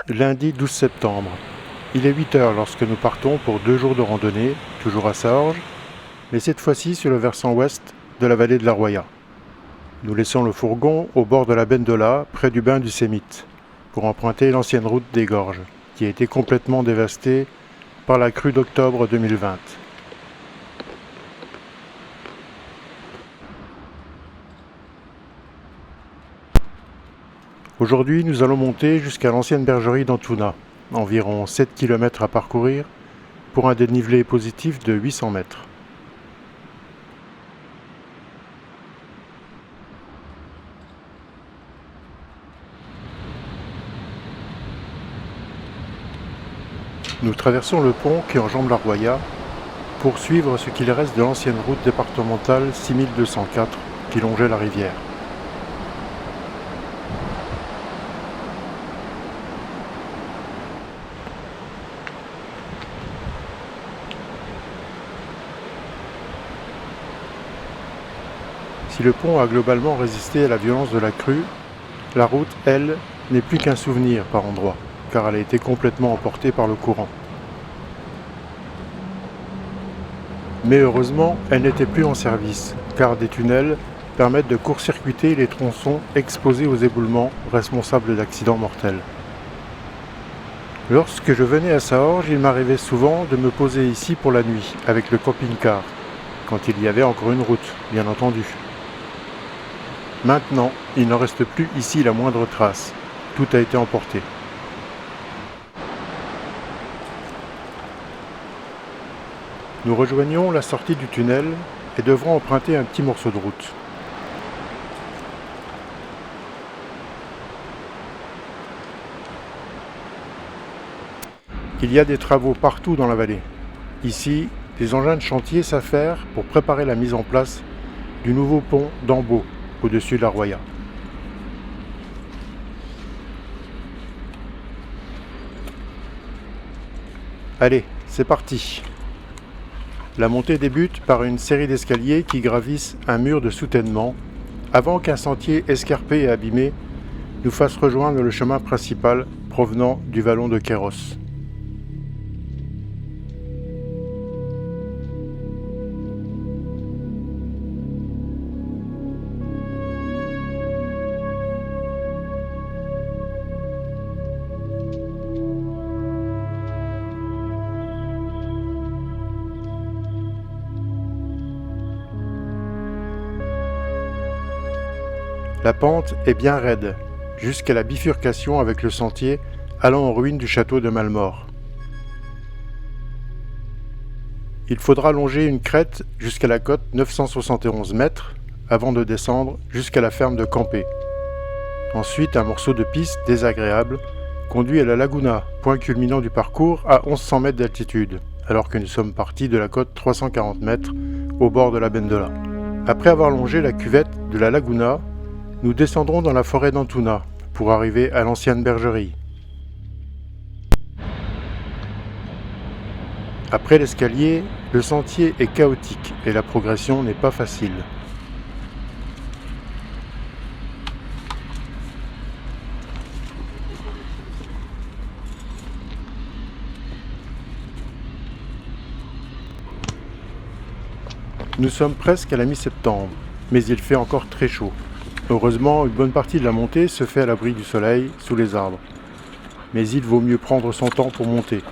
Lundi 12 septembre. Il est 8 heures lorsque nous partons pour 2 jours de randonnée, toujours à Saorge, mais cette fois-ci sur le versant ouest de la vallée de la Roya. Nous laissons le fourgon au bord de la Bendola, près du bain du Sémite, pour emprunter l'ancienne route des Gorges, qui a été complètement dévastée par la crue d'octobre 2020. Aujourd'hui, nous allons monter jusqu'à l'ancienne bergerie d'Antouna, environ 7 km à parcourir, pour un dénivelé positif de 800 mètres. Nous traversons le pont qui enjambe la Roya pour suivre ce qu'il reste de l'ancienne route départementale 6204 qui longeait la rivière. Si le pont a globalement résisté à la violence de la crue, la route, elle, n'est plus qu'un souvenir par endroits, car elle a été complètement emportée par le courant. Mais heureusement, elle n'était plus en service, car des tunnels permettent de court-circuiter les tronçons exposés aux éboulements responsables d'accidents mortels. Lorsque je venais à Saorge, il m'arrivait souvent de me poser ici pour la nuit, avec le camping-car, quand il y avait encore une route, bien entendu. Maintenant, il n'en reste plus ici la moindre trace. Tout a été emporté. Nous rejoignons la sortie du tunnel et devrons emprunter un petit morceau de route. Il y a des travaux partout dans la vallée. Ici, des engins de chantier s'affairent pour préparer la mise en place du nouveau pont d'Ambo au-dessus de la Roya. Allez, c'est parti! La montée débute par une série d'escaliers qui gravissent un mur de soutènement avant qu'un sentier escarpé et abîmé nous fasse rejoindre le chemin principal provenant du vallon de Kéros. La pente est bien raide, jusqu'à la bifurcation avec le sentier allant en ruine du château de Malmort. Il faudra longer une crête jusqu'à la côte 971 mètres avant de descendre jusqu'à la ferme de Campé. Ensuite, un morceau de piste désagréable conduit à la Laguna, point culminant du parcours à 1100 mètres d'altitude, alors que nous sommes partis de la côte 340 mètres au bord de la Bendola. Après avoir longé la cuvette de la Laguna, nous descendrons dans la forêt d'Antouna pour arriver à l'ancienne bergerie. Après l'escalier, le sentier est chaotique et la progression n'est pas facile. Nous sommes presque à la mi-septembre, mais il fait encore très chaud. Heureusement, une bonne partie de la montée se fait à l'abri du soleil, sous les arbres. Mais il vaut mieux prendre son temps pour monter.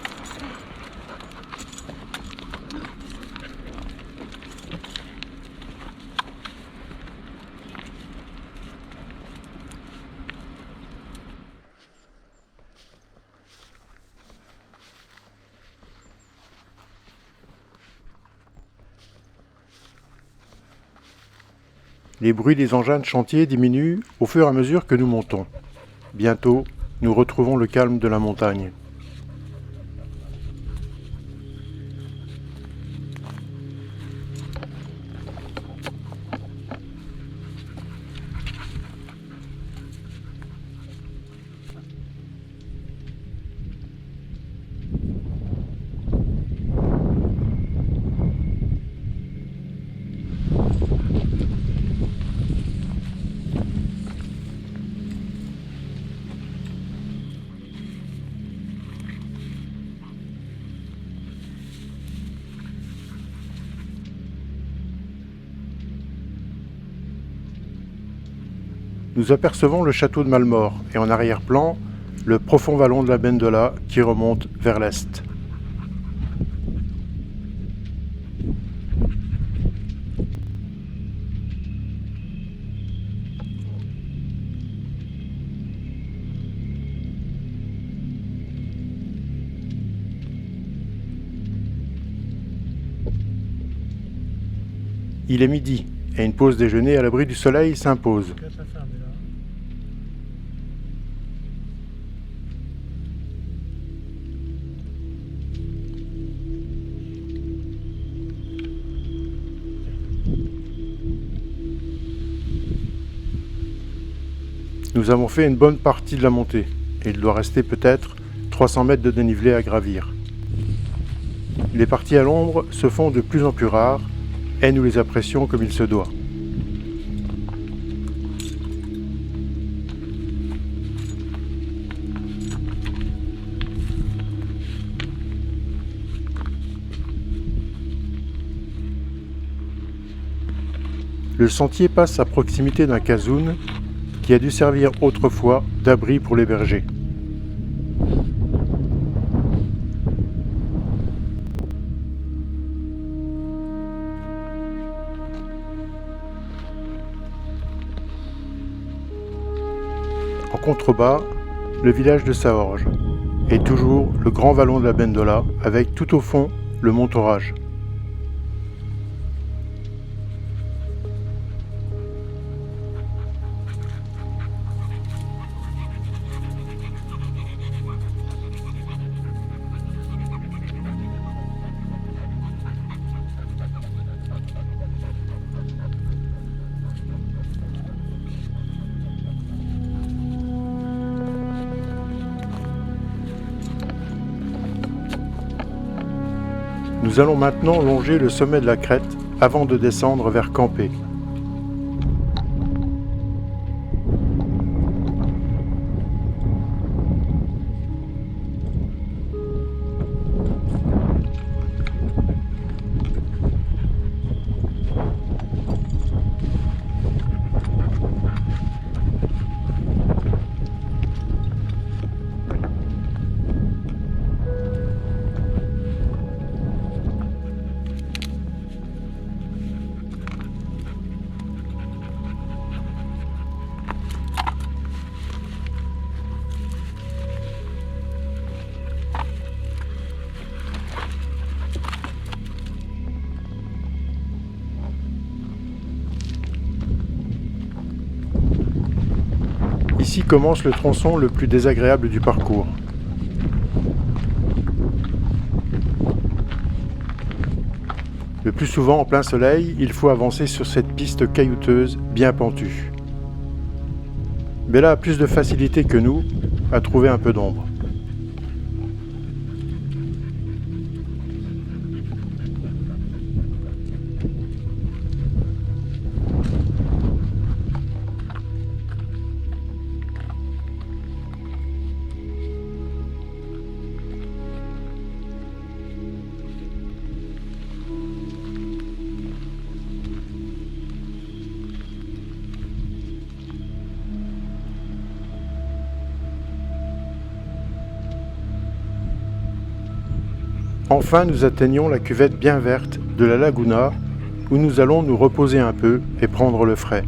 Les bruits des engins de chantier diminuent au fur et à mesure que nous montons. Bientôt, nous retrouvons le calme de la montagne. nous apercevons le château de Malmort et en arrière-plan, le profond vallon de la Bendola qui remonte vers l'est. Il est midi et une pause déjeuner à l'abri du soleil s'impose. Nous avons fait une bonne partie de la montée et il doit rester peut-être 300 mètres de dénivelé à gravir. Les parties à l'ombre se font de plus en plus rares et nous les apprécions comme il se doit. Le sentier passe à proximité d'un casoun qui a dû servir autrefois d'abri pour les bergers. En contrebas, le village de Saorge et toujours le grand vallon de la Bendola avec tout au fond le mont Orage. Nous allons maintenant longer le sommet de la crête avant de descendre vers Campé. Ici commence le tronçon le plus désagréable du parcours. Le plus souvent en plein soleil, il faut avancer sur cette piste caillouteuse bien pentue. Bella a plus de facilité que nous à trouver un peu d'ombre. Enfin, nous atteignons la cuvette bien verte de la Laguna, où nous allons nous reposer un peu et prendre le frais.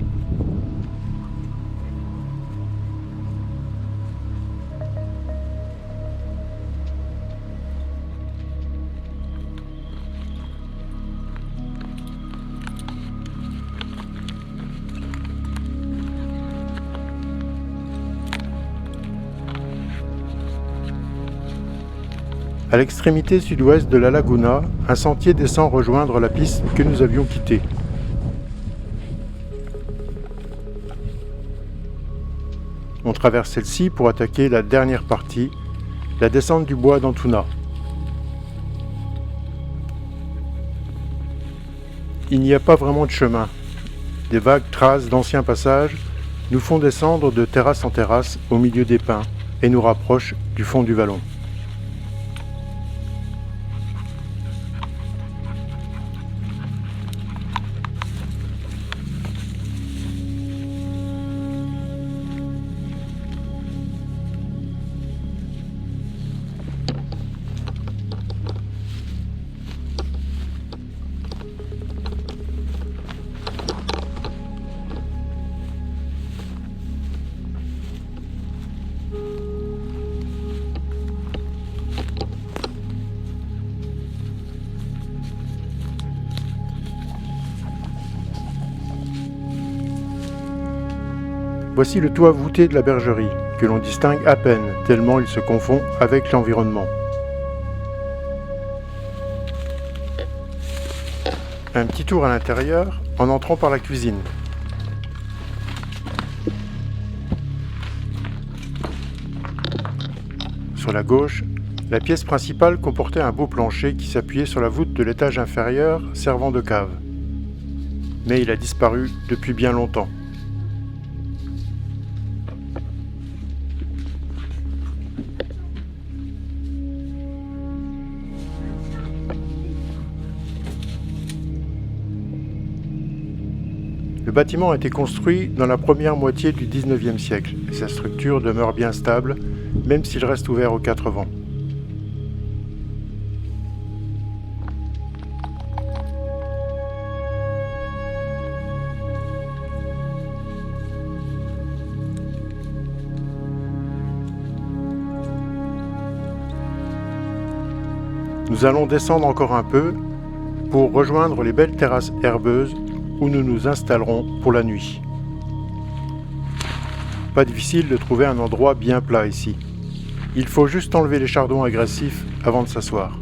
À l'extrémité sud-ouest de la Laguna, un sentier descend rejoindre la piste que nous avions quittée. On traverse celle-ci pour attaquer la dernière partie, la descente du bois d'Antuna. Il n'y a pas vraiment de chemin. Des vagues traces d'anciens passages nous font descendre de terrasse en terrasse au milieu des pins et nous rapprochent du fond du vallon. Voici le toit voûté de la bergerie, que l'on distingue à peine, tellement il se confond avec l'environnement. Un petit tour à l'intérieur, en entrant par la cuisine. Sur la gauche, la pièce principale comportait un beau plancher qui s'appuyait sur la voûte de l'étage inférieur servant de cave. Mais il a disparu depuis bien longtemps. Le bâtiment a été construit dans la première moitié du XIXe siècle et sa structure demeure bien stable, même s'il reste ouvert aux 4 vents. Nous allons descendre encore un peu pour rejoindre les belles terrasses herbeuses où nous nous installerons pour la nuit. Pas difficile de trouver un endroit bien plat ici. Il faut juste enlever les chardons agressifs avant de s'asseoir.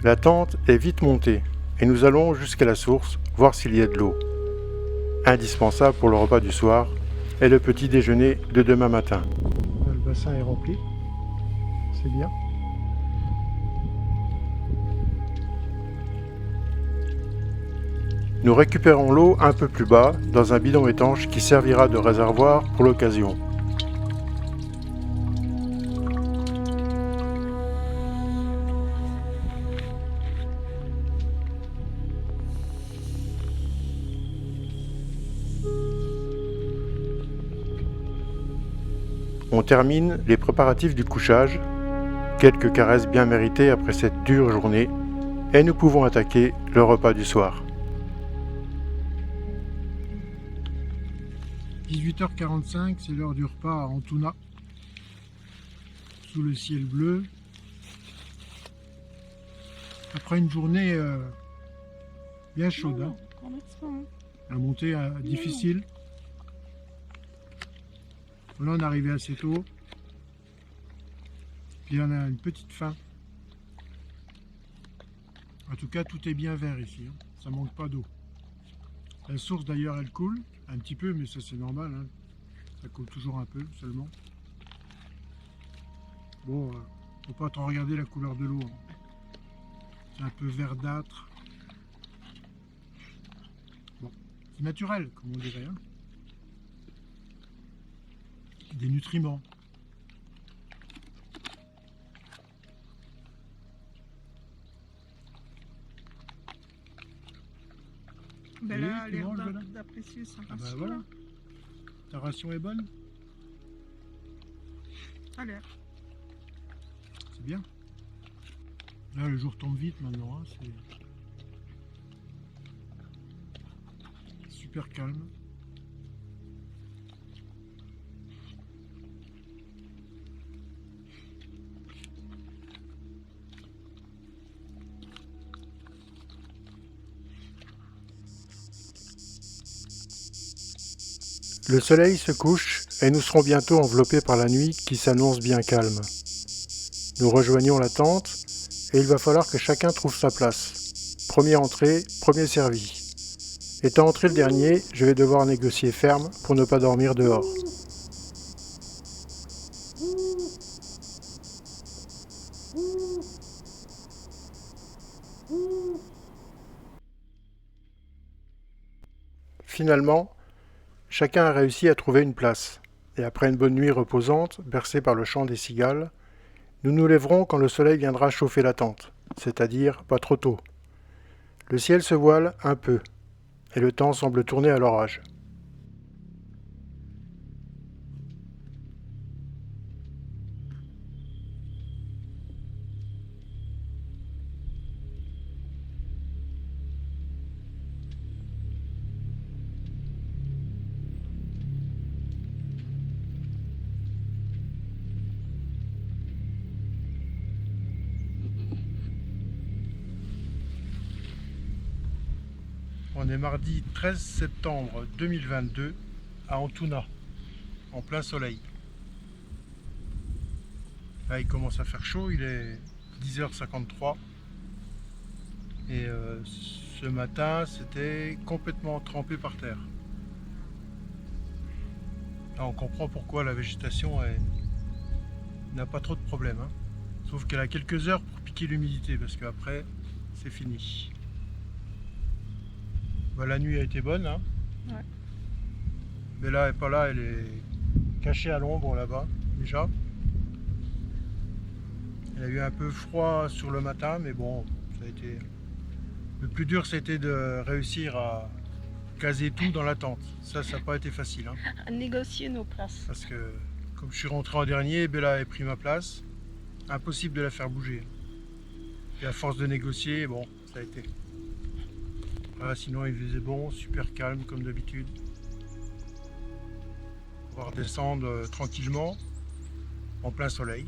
La tente est vite montée et nous allons jusqu'à la source voir s'il y a de l'eau. Indispensable pour le repas du soir et le petit déjeuner de demain matin. Le bassin est rempli, c'est bien. Nous récupérons l'eau un peu plus bas dans un bidon étanche qui servira de réservoir pour l'occasion. On termine les préparatifs du couchage, quelques caresses bien méritées après cette dure journée, et nous pouvons attaquer le repas du soir. 18h45, c'est l'heure du repas à Antouna, sous le ciel bleu. Après une journée bien chaude, hein. La montée difficile. Là, on est arrivé assez tôt. Puis on a une petite faim. En tout cas, tout est bien vert ici, hein. Ça manque pas d'eau. La source d'ailleurs, elle coule un petit peu, mais ça c'est normal, hein. Ça coule toujours un peu seulement. Bon, faut pas trop regarder la couleur de l'eau, hein. C'est un peu verdâtre. Bon, c'est naturel, comme on dirait, hein. Des nutriments. Ben là, l'air d'apprécier, ça Ah bah voilà. Ta ration est bonne? À l'air. C'est bien. Là, le jour tombe vite maintenant, hein. C'est super calme. Le soleil se couche et nous serons bientôt enveloppés par la nuit qui s'annonce bien calme. Nous rejoignons la tente et il va falloir que chacun trouve sa place. Premier entré, premier servi. Étant entré le dernier, je vais devoir négocier ferme pour ne pas dormir dehors. Finalement, chacun a réussi à trouver une place, et après une bonne nuit reposante, bercée par le chant des cigales, nous nous lèverons quand le soleil viendra chauffer la tente, c'est-à-dire pas trop tôt. Le ciel se voile un peu, et le temps semble tourner à l'orage. On est mardi 13 septembre 2022 à Antuna, en plein soleil. Là il commence à faire chaud, il est 10h53 et ce matin c'était complètement trempé par terre. Là on comprend pourquoi la végétation n'a pas trop de problème, hein. Sauf qu'elle a quelques heures pour piquer l'humidité parce qu'après c'est fini. Bah, la nuit a été bonne, hein. Ouais. Mais là elle n'est pas là, elle est cachée à l'ombre là-bas déjà. Elle a eu un peu froid sur le matin, mais bon, ça a été... Le plus dur, c'était de réussir à caser tout dans la tente. Ça n'a pas été facile, hein. À négocier nos places. Parce que, comme je suis rentré en dernier, Bella a pris ma place. Impossible de la faire bouger. Et à force de négocier, bon, ça a été. Voilà, sinon, il faisait bon, super calme, comme d'habitude. On va redescendre tranquillement, en plein soleil,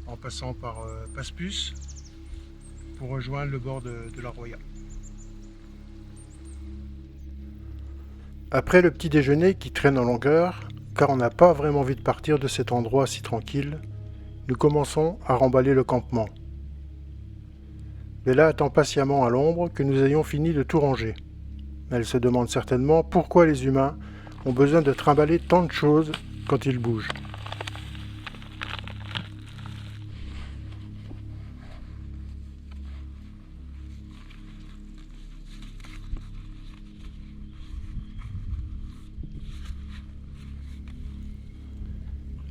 en passant par Paspus pour rejoindre le bord de la Roya. Après le petit déjeuner qui traîne en longueur, car on n'a pas vraiment envie de partir de cet endroit si tranquille, nous commençons à remballer le campement. Bella attend patiemment à l'ombre que nous ayons fini de tout ranger. Elle se demande certainement pourquoi les humains ont besoin de trimballer tant de choses quand ils bougent.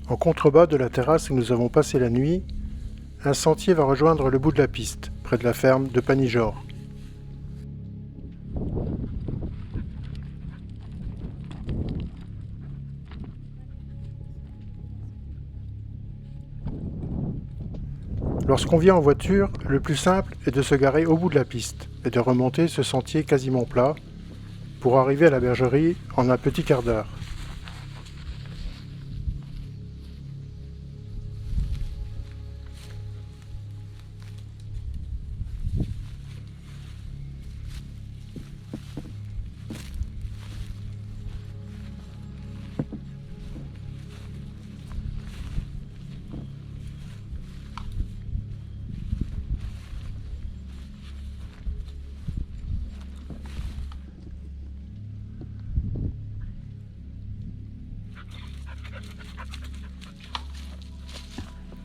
En contrebas de la terrasse où nous avons passé la nuit, un sentier va rejoindre le bout de la piste, près de la ferme de Panijor. Lorsqu'on vient en voiture, le plus simple est de se garer au bout de la piste et de remonter ce sentier quasiment plat pour arriver à la bergerie en un petit quart d'heure.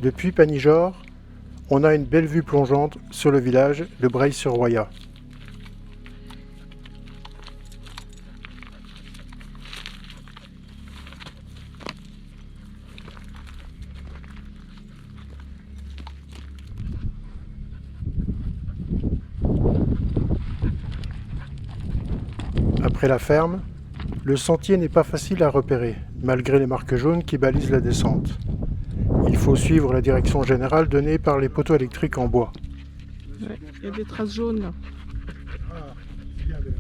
Depuis Panijor, on a une belle vue plongeante sur le village de Breil-sur-Roya. Après la ferme, le sentier n'est pas facile à repérer, malgré les marques jaunes qui balisent la descente. Il faut suivre la direction générale donnée par les poteaux électriques en bois. Ouais, il y a des traces jaunes là. Ah, bien, bien.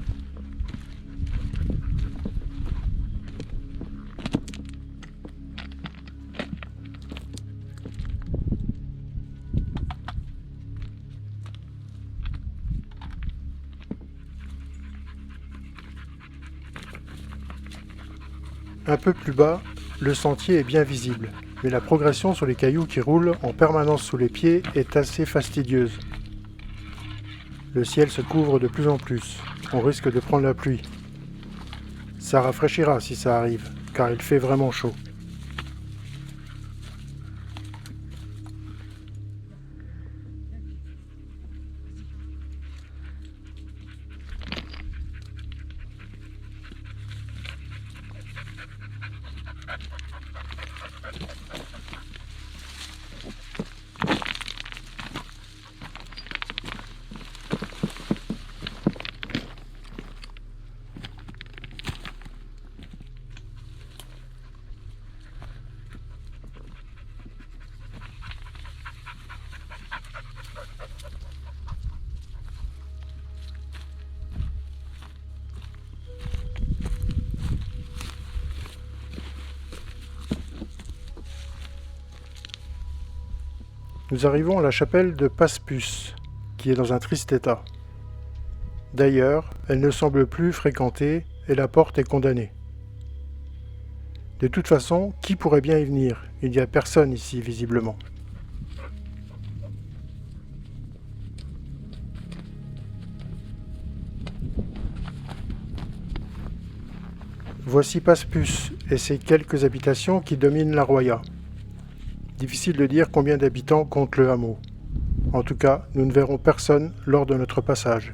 Un peu plus bas, le sentier est bien visible, mais la progression sur les cailloux qui roulent en permanence sous les pieds est assez fastidieuse. Le ciel se couvre de plus en plus, on risque de prendre la pluie. Ça rafraîchira si ça arrive, car il fait vraiment chaud. Nous arrivons à la chapelle de Paspus, qui est dans un triste état. D'ailleurs, elle ne semble plus fréquentée et la porte est condamnée. De toute façon, qui pourrait bien y venir? Il n'y a personne ici, visiblement. Voici Passepus et ses quelques habitations qui dominent la Roya. Difficile de dire combien d'habitants compte le hameau. En tout cas, nous ne verrons personne lors de notre passage.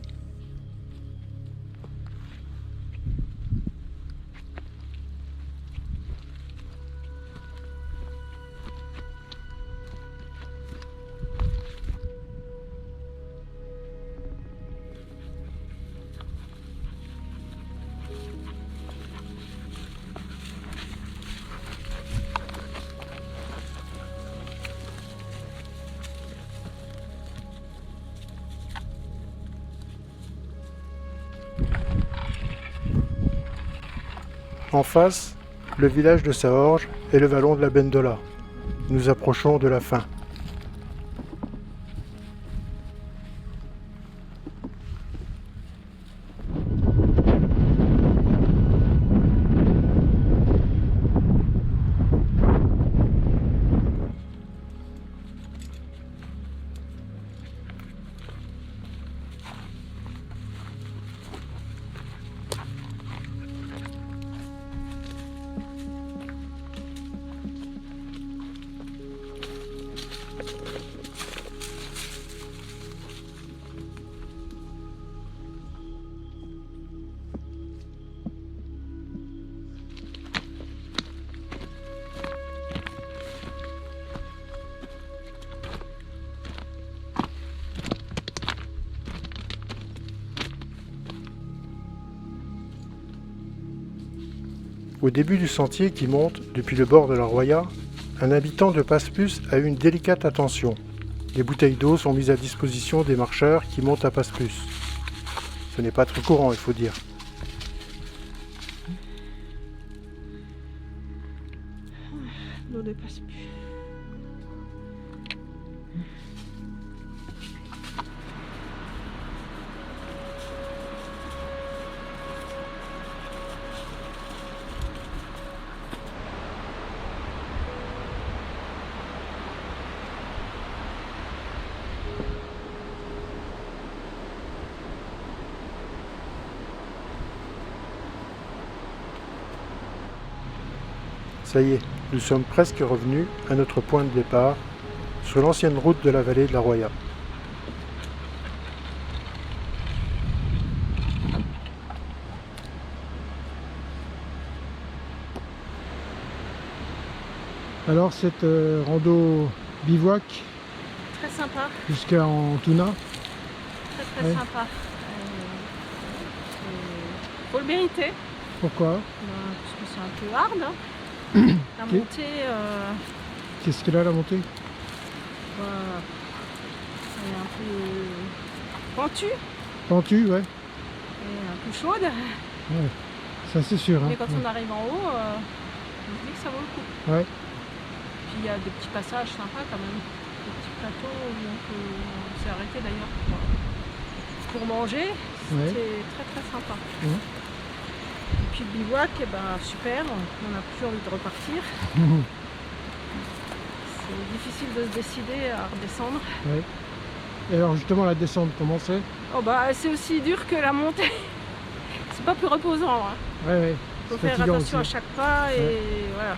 En face, le village de Saorge et le vallon de la Bendola. Nous approchons de la fin. Au début du sentier qui monte depuis le bord de la Roya, un habitant de Passepus a eu une délicate attention. Des bouteilles d'eau sont mises à disposition des marcheurs qui montent à Passepus. Ce n'est pas très courant, il faut dire. L'eau ne passe plus. Ça y est, nous sommes presque revenus à notre point de départ, sur l'ancienne route de la vallée de la Roya. Alors cette rando bivouac Très sympa, jusqu'à Antuna, très Ouais. sympa. Faut le mériter, pourquoi? parce que c'est un peu hard. Hein. La Ok. montée, Qu'est-ce qu'elle a la montée? elle est un peu pentue Pentue, ouais. et un peu chaude. Ouais. Ça c'est sûr. Hein. Mais quand on arrive en haut, on se dit que ça vaut le coup. Ouais. Puis il y a des petits passages sympas quand même. Des petits plateaux où on s'est arrêté d'ailleurs pour manger. Ouais. C'était très très sympa. Ouais. Et puis le bivouac, eh ben, super, on n'a plus envie de repartir. C'est difficile de se décider à redescendre. Ouais. Et alors justement la descente, comment c'est? Oh bah c'est aussi dur que la montée. C'est pas plus reposant. Hein. Ouais, ouais. Faut C'est faire fatigant attention aussi. à chaque pas et voilà.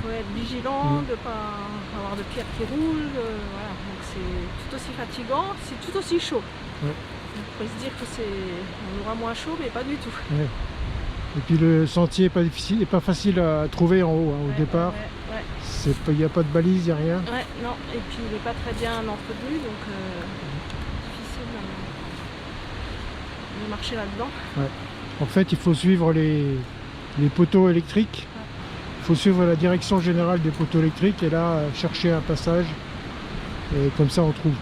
Faut être vigilant, de pas avoir de pierres qui roulent. Voilà. Donc c'est tout aussi fatigant, c'est tout aussi chaud. Ouais. On pourrait se dire que on aura moins chaud, mais pas du tout. Ouais. Et puis le sentier est pas difficile, est pas facile à trouver en haut, hein, au Ouais, départ. ouais. Il n'y a pas de balise, il n'y a rien. Ouais, non, et puis il n'est pas très bien entretenu, donc difficile de marcher là-dedans. En fait, il faut suivre les poteaux électriques. Il faut suivre la direction générale des poteaux électriques et là, chercher un passage. Et comme ça, on trouve.